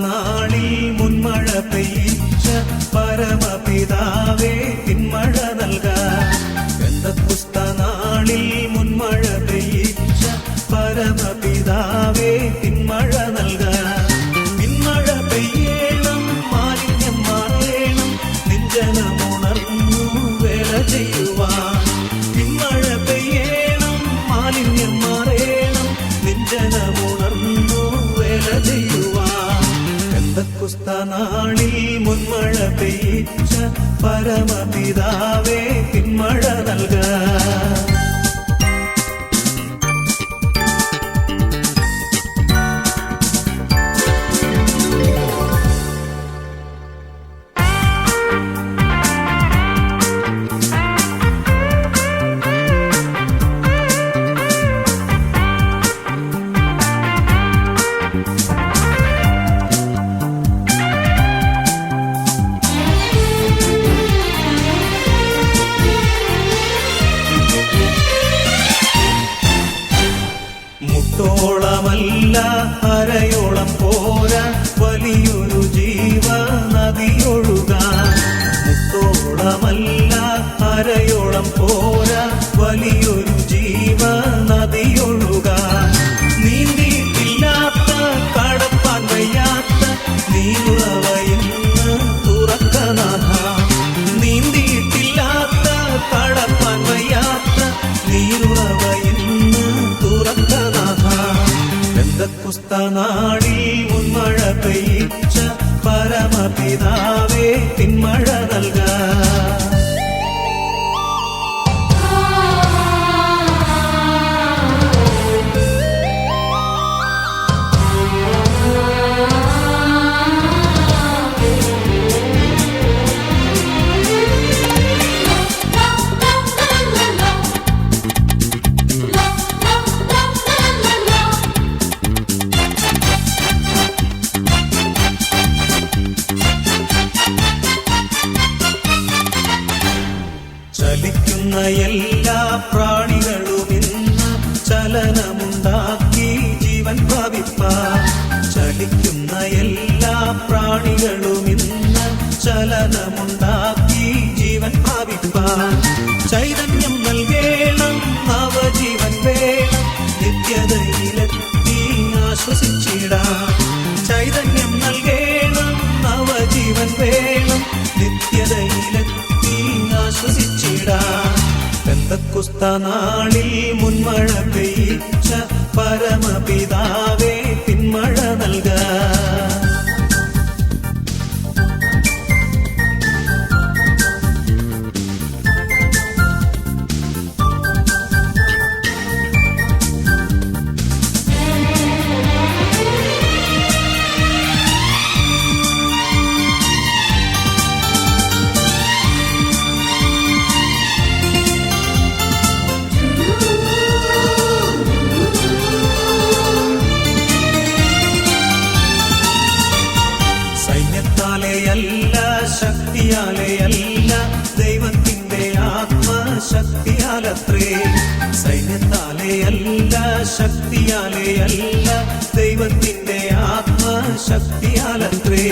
നാളിൽ മുൻമഴ പെയ്യിച്ച പരമപിതാവേ പിന്മഴ നൽകാൻ. പെന്തക്കോസ്ത നാളിൽ മുൻമഴ പെയ്യിച്ച പരമപിതാവേ പിന്മഴ നൽകാൻ. പിന്മഴ പെയ്യണം, മാലിന്യം മാറേണം, നെഞ്ചനമുണർന്നു വേല ചെയ്യുവാൻ. പിന്മഴ പെയ്യണം, മാലിന്യം മാറേണം, നെഞ്ചനമുണർന്നു വേല ചെയ്യുവാൻ. പെന്തക്കോസ്ത നാളിൽ മുൻമഴ പെയ്യിച്ച പരമപിതാവേ പിന്മഴ നൽകാൻ. മുട്ടോളമല്ല അരയോളം പോരാ വലിയൊരു ജീവ നദിയൊഴുകാൻ. മുട്ടോളമല്ല അരയോളം പോരാ വലിയൊരു ജീവ നദിയൊഴുകാൻ. നീന്തിയിട്ടില്ലാത്ത കടപ്പാൻ വയ്യാത്ത നീരുറവയെന്ന് തുറക്കനാഥ. നീന്തിയിട്ടില്ലാത്ത കടപ്പാൻ വയ്യാത്ത നീരുറവയെന്ന് തുറക്കനാഥ. പെന്തക്കോസ്ത നാളിൽ മുൻമഴ പെയ്യിച്ച പരമപിതാവേ പിന്മഴ നൽകാൻ. ചലിക്കുന്ന എല്ലാ പ്രാണികളും ഇന്ന് ചലനമുണ്ടാക്കി ജീവൻ പ്രാപിപ്പാൻ. ചലിക്കുന്ന എല്ലാ പ്രാണികളും ഇന്ന് ചലനമുണ്ടാക്കി ജീവൻ പ്രാപിപ്പാൻ. ചൈതന്യം നൽകേണം, നവജീവൻ വേണം, നിത്യതയിലെത്തി ആശ്വസിച്ചിടാം. ചൈതന്യം നൽകേണം, നവജീവൻ വേണം, നിത്യതയിലെത്തി ആശ്വസിച്ചിടാം. പെന്തക്കോസ്ത നാളിൽ മുൻമഴ പെയ്യിച്ച പരമപിതാവേ പിന്മഴ നൽകാൻ. സൈന്യത്താലെയല്ല ശക്തിയാലെയല്ല ദൈവത്തിന്റെ ആത്മശക്തിയാലത്രേ. സൈന്യത്താലെയല്ല ശക്തിയാലെയല്ല ദൈവത്തിന്റെ ആത്മശക്തിയാലത്രേ.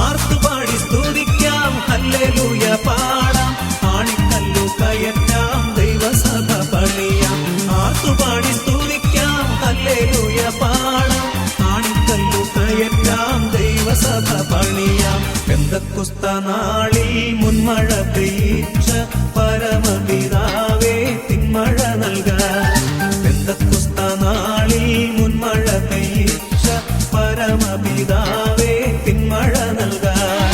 ആർത്തുപാടി സ്തുതിക്കാം, ഹല്ലേലൂയ പാടാം, ആണിക്കല്ലു കയറ്റാം, ദൈവസഭ പണിയാം. ആർത്തുപാടി സ്തുതിക്കാം, ഹല്ലേലൂയ പാടാം, ആണിക്കല്ലു കയറ്റാം, ദൈവസഭ പണിയാം. പെന്തക്കോസ്ത നാളിൽ മുൻമഴ പെയ്യിച്ച പരമപിതാവേ പിന്മഴ നൽകാൻ. പെന്തക്കോസ്ത നാളിൽ മുൻമഴ പെയ്യിച്ച പരമപിതാവേ പിന്മഴ നൽകാൻ.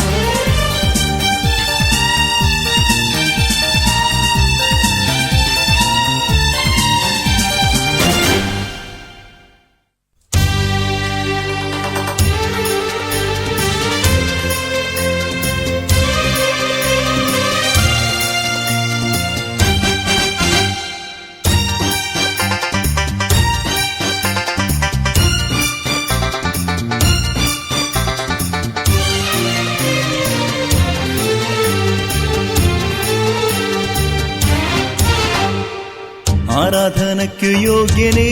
ആരാധനയ്ക്കു യോഗ്യനേ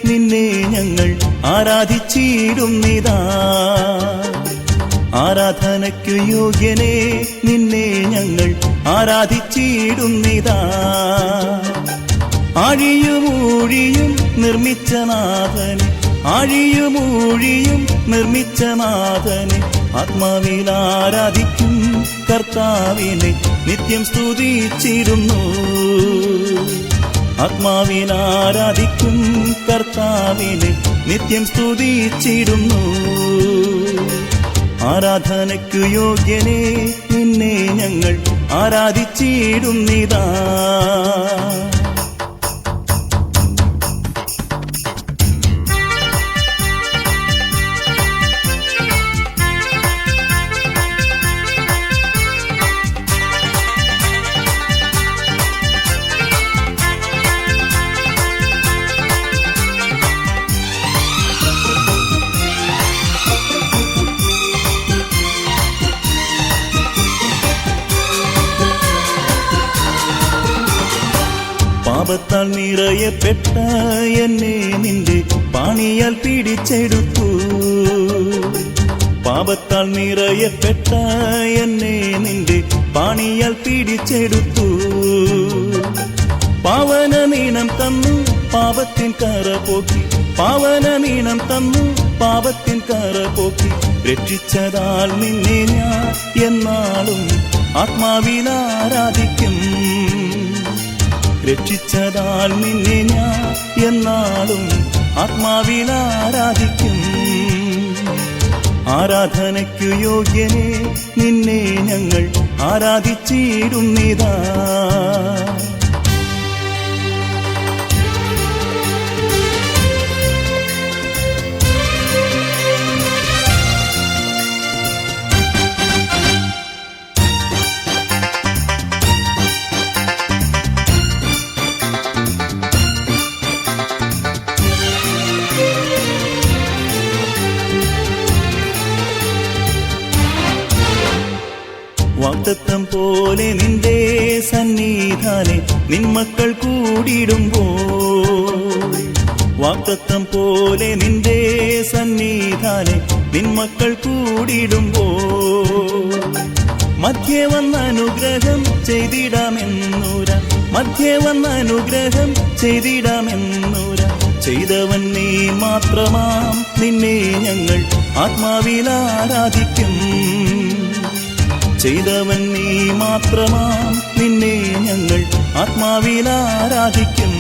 നിന്നെ ഞങ്ങൾ ആരാധിച്ചിടുന്നിതാ. ആരാധനയ്ക്കു യോഗ്യനേ നിന്നെ ഞങ്ങൾ ആരാധിച്ചിടുന്നിതാ. ആഴിയുമൂഴിയും നിർമ്മിച്ച നാഥനെ, ആഴിയുമൂഴിയും നിർമ്മിച്ച നാഥനെ, ആത്മാവിൽ ആരാധിക്കും കർത്താവിനെ നിത്യം സ്തുതിച്ചിരുന്നു. ആത്മാവിൽ ആരാധിക്കും കർത്താവിനെ നിത്യം സ്തുതിച്ചിടുന്നു. ആരാധനയ്ക്കു യോഗ്യനേ നിന്നെ ഞങ്ങൾ ആരാധിച്ചിടുന്നിതാ. പാപത്താൽ നിറയപ്പെട്ട എന്നെ നിന്റെ പാണിയാൽ പിടിച്ചെടുത്തു. പാപത്താൽ നിറയപ്പെട്ട എന്നെ നിന്റെ പാണിയാൽ പിടിച്ചെടുത്തു. പാവന നീണം തന്നു പാപത്തിൻ കറ പോക്കി, പാവന നീണം തന്നു പാപത്തിൻ കറ പോക്കി. രക്ഷിച്ചതാൽ നിന്നെ ഞാൻ എന്നാളും ആത്മാവിൽ ആരാധിക്കും. രക്ഷിച്ചതാൽ നിന്നെ ഞാൻ എന്നാളും ആത്മാവിൽ ആരാധിക്കും. ആരാധനയ്ക്കു യോഗ്യനേ നിന്നെ ഞങ്ങൾ ആരാധിച്ചിടുന്നിതാ. വാഗ്ദത്തം പോലെ നിന്റെ സന്നിധാനെ നിന്മക്കൾ കൂടിടുമ്പോൾ, വാഗ്ദത്തം പോലെ നിന്റെ സന്നിധാനെ നിന്മക്കൾ കൂടിടുമ്പോൾ, മധ്യേ വന്ന അനുഗ്രഹം ചെയ്തിടാമെന്നൂര, മധ്യേ വന്ന അനുഗ്രഹം ചെയ്തിടാമെന്നൂര. ചെയ്തവൻ നീ മാത്രമാം നിന്നെ ഞങ്ങൾ ആത്മാവിൽ ആരാധിക്കും. ചെയ്തവൻ നീ മാത്രമാം നിന്നെ ഞങ്ങൾ ആത്മാവിൽ ആരാധിക്കും.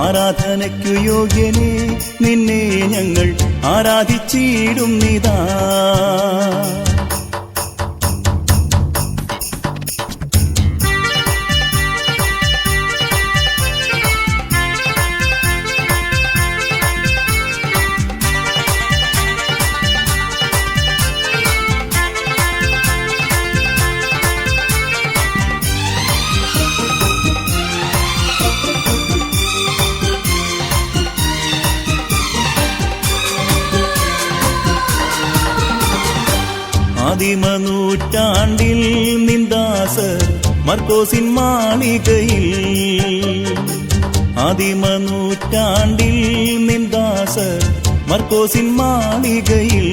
ആരാധനയ്ക്കു യോഗ്യനേ നിന്നെ ഞങ്ങൾ ആരാധിച്ചിടുന്നിതാ. ആദിമനൂറ്റാണ്ടിൽ നിന്ദാസർ മർക്കോസിൻ മാളികയിൽ, ആദിമനൂറ്റാണ്ടിൽ നിന്ദാസർ മർക്കോസിൻ മാളികയിൽ.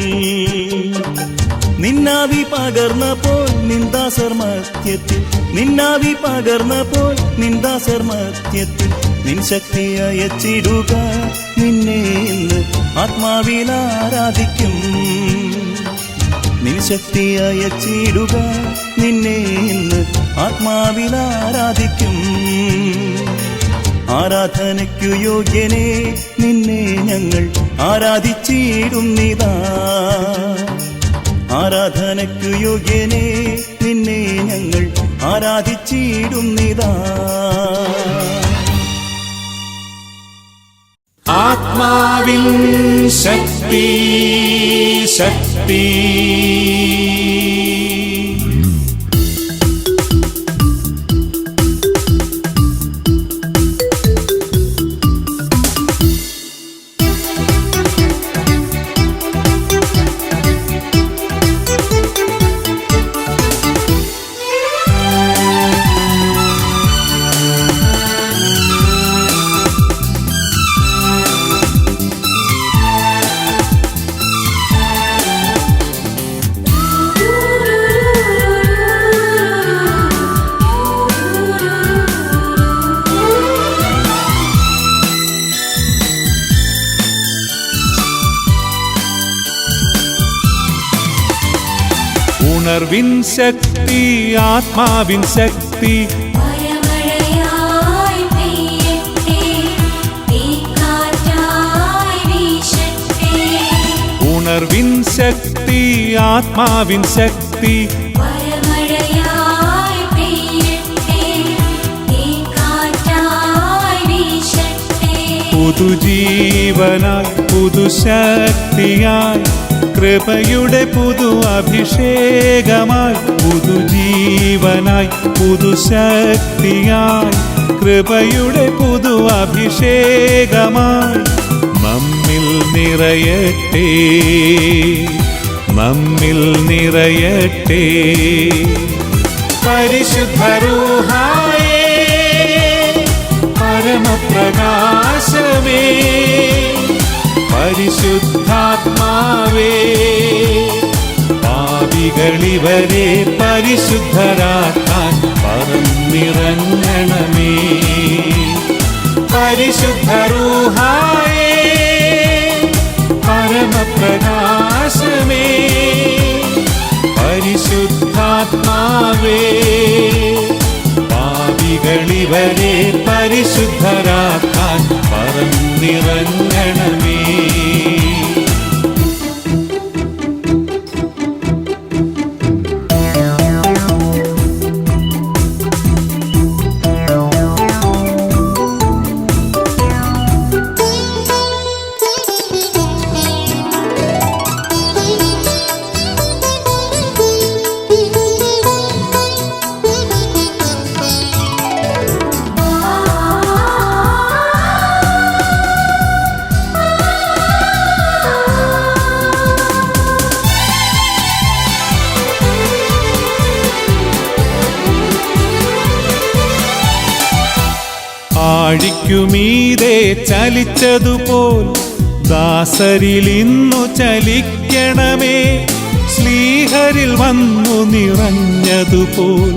നിന്നാവി പകർന്നപ്പോൾ നിന്ദാസർ മധ്യത്തിൽ, നിന്നാവി പകർന്നപ്പോൾ നിന്ദാസർ മധ്യത്തിൽ. നിൻ ശക്തി അയച്ചിടുക നിന്നെ ഇന്ന് ആത്മാവിൽ ആരാധിക്കും. നിൻ ശക്തി അയച്ചിടുക നിന്നെ ഇന്ന് ആത്മാവിൽ ആരാധിക്കും. ആരാധനയ്ക്കു യോഗ്യനേ നിന്നെ ഞങ്ങൾ ആരാധിച്ചിടുന്നിതാ. ആരാധനയ്ക്കു യോഗ്യനേ നിന്നെ ഞങ്ങൾ ആരാധിച്ചിടുന്നിതാ. ആത്മാവിൻ ശക്തി ശക്തി ഉണർവിൻ ശക്തി ആത്മാവിൻ ശക്തി വരമഴയായി പെയ്യട്ടെ, തീക്കാറ്റായി വീശട്ടെ. ഉണർവിൻ ശക്തി ആത്മാവിൻ ശക്തി വരമഴയായി പെയ്യട്ടെ, തീക്കാറ്റായി വീശട്ടെ. പുതുജീവനായി പുതുശക്തിയായി കൃപയുടെ പുതു അഭിഷേകമായി പുതുജീവനായി പുതുശക്തിയായി കൃപയുടെ പുതു അഭിഷേകമായി നമ്മിൽ നിറയട്ടെ, നമ്മിൽ നിറയട്ടെ. പരിശുദ്ധ റൂഹായേ പരമപ്രകാശമേ പരിശുദ്ധാത്മാവേ പാപികളിവരെ പരിശുദ്ധരാക്കാൻ പറന്നിറങ്ങണമേ. പരിശുദ്ധ റൂഹായേ പരമപ്രകാശമേ പരിശുദ്ധാത്മാവേ പാപികളിവരെ പരിശുദ്ധരാക്കാൻ പറന്നിറങ്ങണമേ. ആഴിക്കുമീതെ ചലിച്ചതുപോൽ ദാസരിൽ ഇന്നു ചലിക്കണമേ. ശ്ലീഹരിൽ വന്നു നിറഞ്ഞതുപോൽ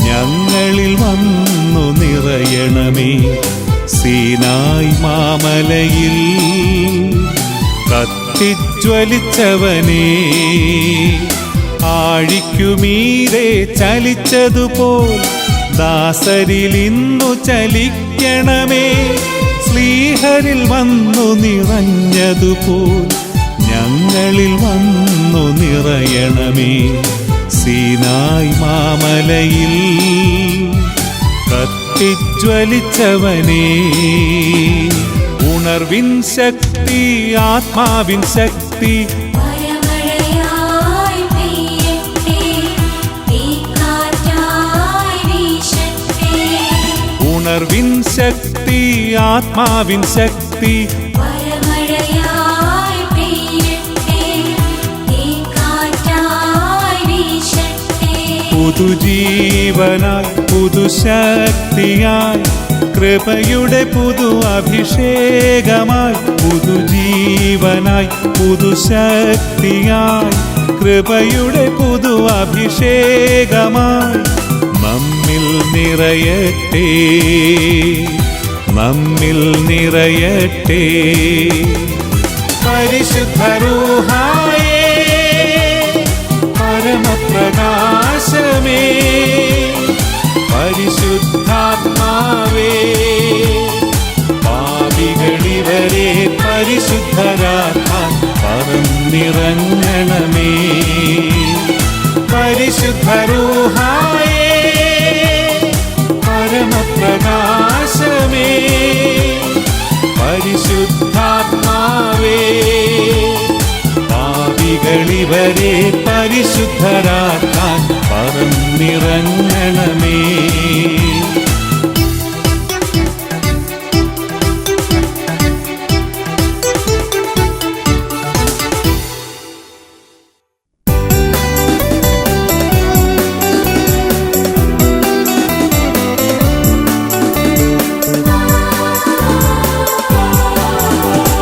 ഞങ്ങളിൽ വന്നു നിറയണമേ. സീനായ് മാമലയിൽ കത്തിജ്വലിച്ചവനേ, ആഴിക്കുമീതെ ചലിച്ചതുപോൽ ദാസരിൽ ഇന്നു ചലിക്കണമേ. ശ്ലീഹരിൽ വന്നു നിറഞ്ഞതുപോൽ ഞങ്ങളിൽ വന്നു നിറയണമേ. സീനായ് മാമലയിൽ കത്തിജ്വലിച്ചവനേ, ഉണർവിൻ ശക്തി ആത്മാവിൻ ശക്തി വരമഴയായി പെയ്യട്ടെ, തീക്കാറ്റായി വീശട്ടെ. ഉണർവിൻ ശക്തി ആത്മാവിൻ ശക്തി വരമഴയായി പെയ്യട്ടെ, തീക്കാറ്റായി വീശട്ടെ. പുതുജീവനായി പുതുശക്തിയായി കൃപയുടെ പുതു അഭിഷേകമായി പുതുജീവനായി പുതുശക്തിയായി കൃപയുടെ പുതു അഭിഷേകമായി നമ്മിൽ നിറയട്ടെ, നമ്മിൽ നിറയട്ടെ. പരിശുദ്ധ റൂഹായേ പരമപ്രകാശമേ പരിശുദ്ധാത്മാവേ പാപികളിവരെ പരിശുദ്ധരാക്കാൻ പറന്നിറങ്ങണമേ. പരിശുദ്ധ റൂഹായേ പരമപ്രകാശമേ പരിശുദ്ധാത്മാവേ പാപികളിവരെ പരിശുദ്ധരാക്കാൻ പറന്നിറങ്ങണമേ.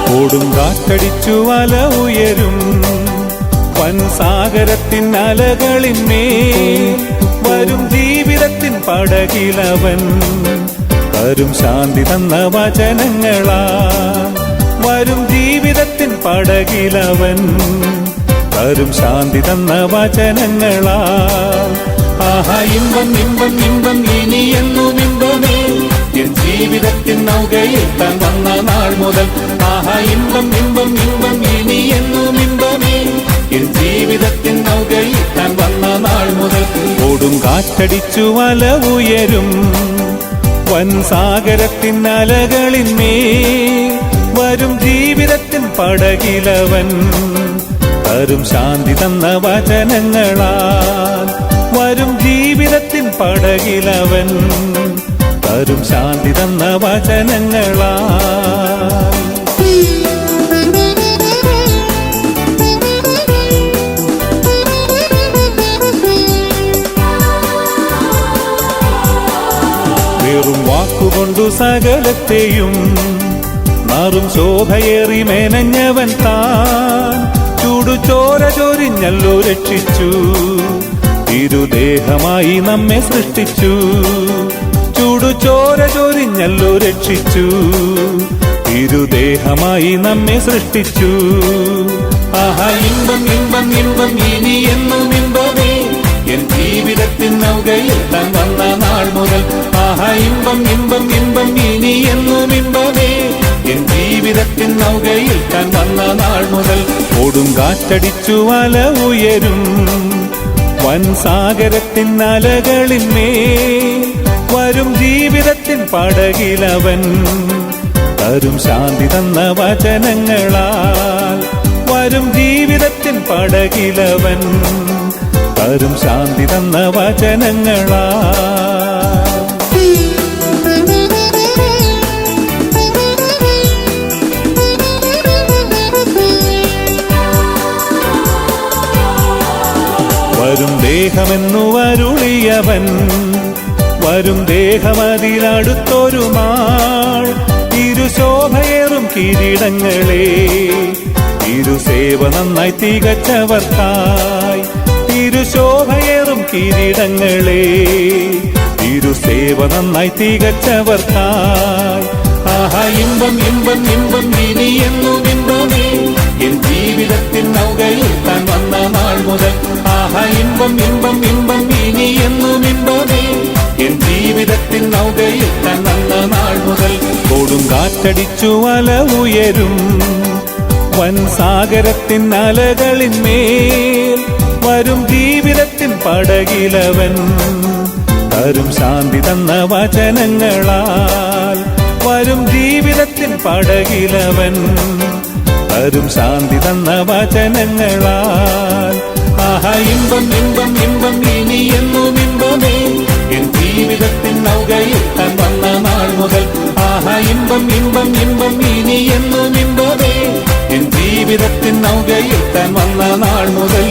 കൊടുങ്കാറ്റടിച്ചു അല ഉയരും വൻസാഗരത്തിൻ അലകളിന്മേൽ വരും ജീവിതത്തിൻ പടകിലവൻ തരും ശാന്തി തന്ന വചനങ്ങളാ. വരും ജീവിതത്തിൻ പടകിലവൻ തരും ശാന്തി തന്ന വചനങ്ങളാൽ. ആഹാ ഇമ്പം ഇമ്പം ഇമ്പം ഇനി എന്നും ഇമ്പമേ എൻ ജീവിതത്തിൻ നൗകയിൽ താൻ വന്ന നാൾ മുതൽ. ആഹാ ഇമ്പം ഇമ്പം ഇമ്പം ഇനി എന്നും ഇമ്പമേ എൻ ജീവിതത്തിൻ നൗകയിൽ താൻ വന്ന നാൾ മുതൽ. ഓടും കാറ്റടിച്ചു വല ഉയരും വൻ സാഗരത്തിൻ അലകളിന്മേൽ വരും ജീവിതത്തിൻ പടകിലവൻ തരും ശാന്തി തന്ന വചനങ്ങളാൽ. വരും ജീവിതത്തിൻ പടകിലവൻ തരും ശാന്തി തന്ന വചനങ്ങളാൽ. വെറും വാക്കുകൊണ്ടു സകലത്തെയും നാറും ശോഭയേറി മേനഞ്ഞവൻ താൻ ചൂടുചോര ചൊരിഞ്ഞല്ലോ രക്ഷിച്ചു. തിരുദേഹമായി നമ്മെ സൃഷ്ടിച്ചു. ചൂടുചോര ചൊരിഞ്ഞല്ലോ രക്ഷിച്ചു. തിരുദേഹമായി നമ്മെ സൃഷ്ടിച്ചു. ആഹാ ഇമ്പം ഇമ്പം ഇമ്പം ഇനി എന്നും ഇമ്പമേ എൻ ജീവിതത്തിൻ നൗകയിൽ താൻ വന്ന നാൾ മുതൽ. ആഹാ ഇമ്പം ഇമ്പം ഇമ്പം ഇനി എന്നും ഇമ്പമേ എൻ ജീവിതത്തിൻ നൗകയിൽ താൻ വന്ന നാൾ മുതൽ. ഓടും കാറ്റടിച്ചു വല ഉയരും വൻ സാഗരത്തിൻ അലകളിന്മേൽ വരും ജീവിതത്തിൻ പടകിലവൻ തരും ശാന്തി തന്ന വചനങ്ങളാൽ. വരും ജീവിതത്തിൻ പടകിലവൻ തരും ശാന്തി തന്ന വചനങ്ങളാൽ. വരും ദേഹമെന്നു വരുളിയവൻ വരും ദേഹമതിലടുത്തൊരു നാൾ തിരുശോഭയേറും കിരീടങ്ങളെ തിരുസേവ നന്നായി തികച്ചവർക്കായി. തിരുശോഭയേറും കിരീടങ്ങളെ തിരുസേവ നന്നായി തികച്ചവർക്കായി. ആഹാ ഇമ്പം ഇമ്പം ഇമ്പം ഇനി എന്നും ഇമ്പമേ എൻ ജീവിതത്തിൻ നൗകയിൽ താൻ വന്ന നാൾ മുതൽ. ആഹാ ഇമ്പം ഇമ്പം ഇമ്പം ഇനി എന്നും ഇമ്പമേ എൻ ജീവിതത്തിൻ നൗകയിൽ താൻ വന്ന നാൾ മുതൽ. കൊടും കാറ്റടിച്ചു വല ഉയരും വൻ സാഗരത്തിൻ അലകളിന്മേൽ വരും ജീവിതത്തിൻ പടകിലവൻ തരും ശാന്തി തന്ന വചനങ്ങളാൽ. വരും ജീവിതത്തിൻ പടകിലവൻ തരും ശാന്തി തന്ന വചനങ്ങളാൽ. ആഹാ ഇമ്പം ഇമ്പം ഇമ്പം ഇനി എന്നും ഇമ്പമേ എൻ ജീവിതത്തിൻ നൗകയിൽ താൻ വന്ന നാൾ മുതൽ. ആഹാ ഇമ്പം ഇമ്പം ഇമ്പം ഇനി എന്നും ഇമ്പമേ എൻ ജീവിതത്തിൻ നൗകയിൽ താൻ വന്ന നാൾ മുതൽ.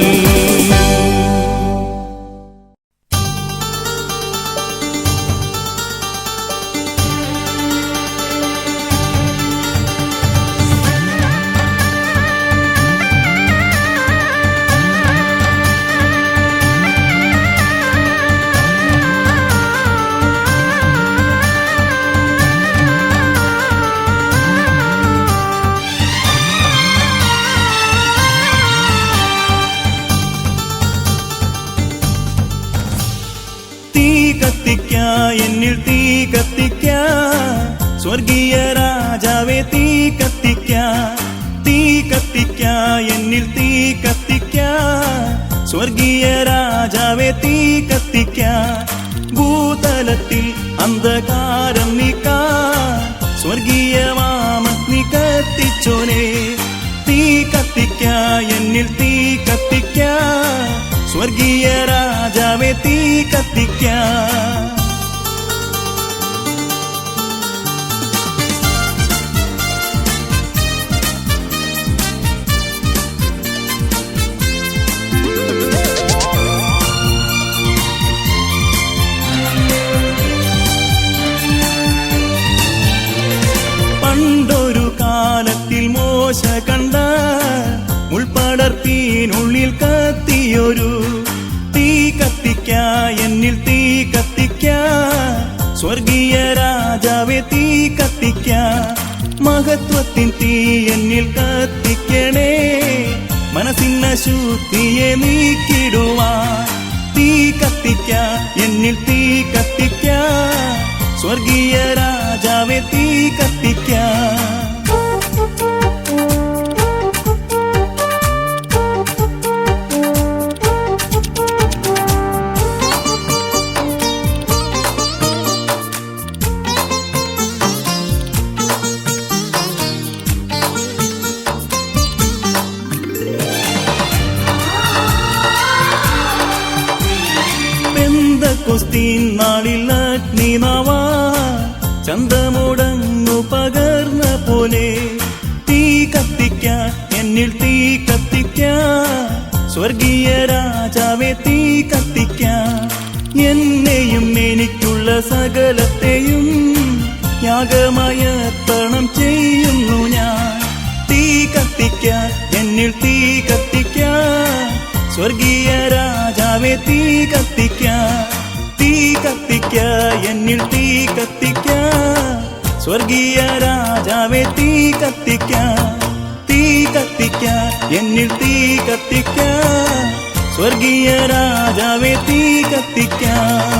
എന്നിൽ തീ കത്തിക്ക സ്വർഗീയ രാജാവേ തീ കത്തിക്ക തീ കത്തിക്ക എന്നിൽ തീ കത്തിക്ക സ്വർഗീയ രാജാവേ തീ കത്തിക്ക ഭൂതലത്തിൽ അന്ധകാരം നീക്കാൻ സ്വർഗീയ വാമഗ്നി കത്തിച്ചോനെ തീ കത്തിക്ക എന്നിൽ തീ കത്തിക്ക സ്വർഗീയ രാജാവേ തീ കത്തിക്ക പണ്ടൊരു കാലത്തിൽ മോശ കണ്ട മുൾപടർത്തിനുള്ളിൽ കത്തിയൊരു തീ കത്തിക്ക എന്നിൽ തീ കത്തിക്ക സ്വർഗീയ രാജാവേ തീ കത്തിക്ക മഹത്വത്തിൻ തീ എന്നിൽ കത്തിക്കണേ മനസ്സിന്ന അശുദ്ധിയെ നീക്കിടുവാൻ തീ കത്തിക്കാൻ എന്നിൽ തീ കത്തിക്കാൻ സ്വർഗീയ രാജാവെ തീ കത്തിക്കാൻ പെന്തക്കോസ്തീൻ നാളിൽ അഗ്നിനാവാ ചന്തമുടങ്ങു പകർന്ന പോലെ തീ കത്തിക്കാൻ എന്നിൽ തീ കത്തിക്കാൻ സ്വർഗീയ രാജാവെ തീ കത്തിക്കാൻ എന്നെയും എനിക്കുള്ള സകലത്തെയും യാഗമായി അർപ്പണം ചെയ്യുന്നു ഞാൻ തീ കത്തിക്കാൻ എന്നിൽ തീ കത്തിക്കാൻ സ്വർഗീയ രാജാവെ തീ കത്തിക്കാൻ തീ കത്തിക്കാൻ എന്നിൽ തീ കത്തിക്കാൻ സ്വർഗീയ രാജാവെ തീ കത്തിക്കാൻ തീ കത്തിക്കാൻ എന്നിൽ തീ കത്തിക്കാൻ സ്വർഗീയ രാജാവെ തീ കത്തിക്കാൻ